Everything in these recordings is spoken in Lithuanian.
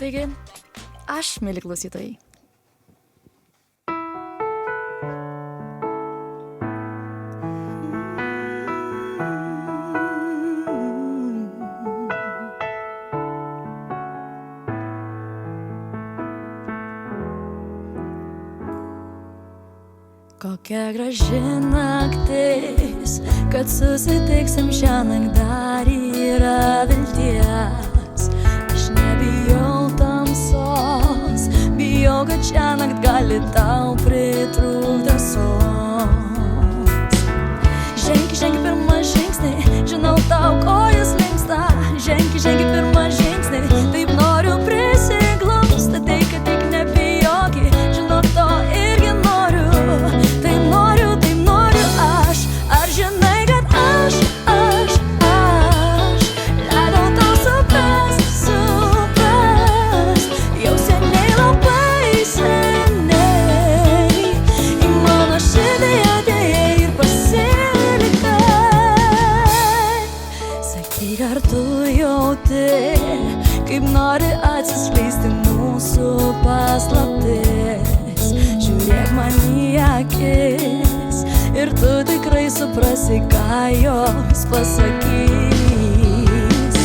Taigi, aš, mieli klausytojai. Kokia graži naktis, kad susitiksim šiąnakt, dar yra vilties. Aš nebijau tamsos, bijau, kad šiąnakt gali tau pritrūkt drąsos. Žengi pirmą žingsnį, žinau tau kojas linksta. Žengi pirmą žingsnį, taip noriu prisiglausti. Tai, kad tik nebijoki, žinau to irgi noriu. Ar tu jauti, kaip nori atsiskleisti mūsų paslaptis? Žiūrėk man į akis ir tu tikrai suprasi, ką jos pasakys.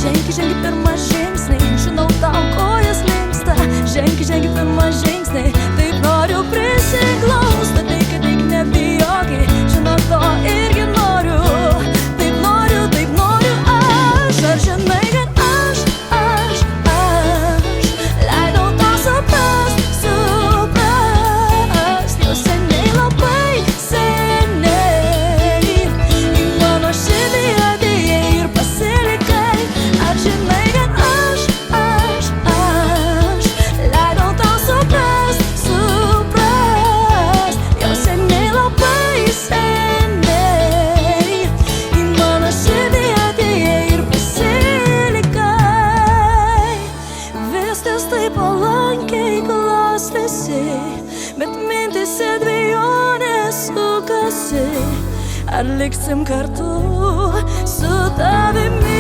Žengi pirmą žingsnį, žinau tau kojas linksta. Žengi pirmą žingsnį, taip noriu prisiglausti. Tai, kad tik nebijoki, žinau to irgi noriu. Ar žinai, kad aš leidau tau suprast, jau seniai, labai seniai, į mano širdį atėjai ir pasilikai. Ar žinai, kad aš leidau tau suprast, jau seniai, labai seniai, į mano širdį atėjai ir taip palankiai klostėsi, bet mintise dvejonės sukasi. Ar liksim kartu su tavimi?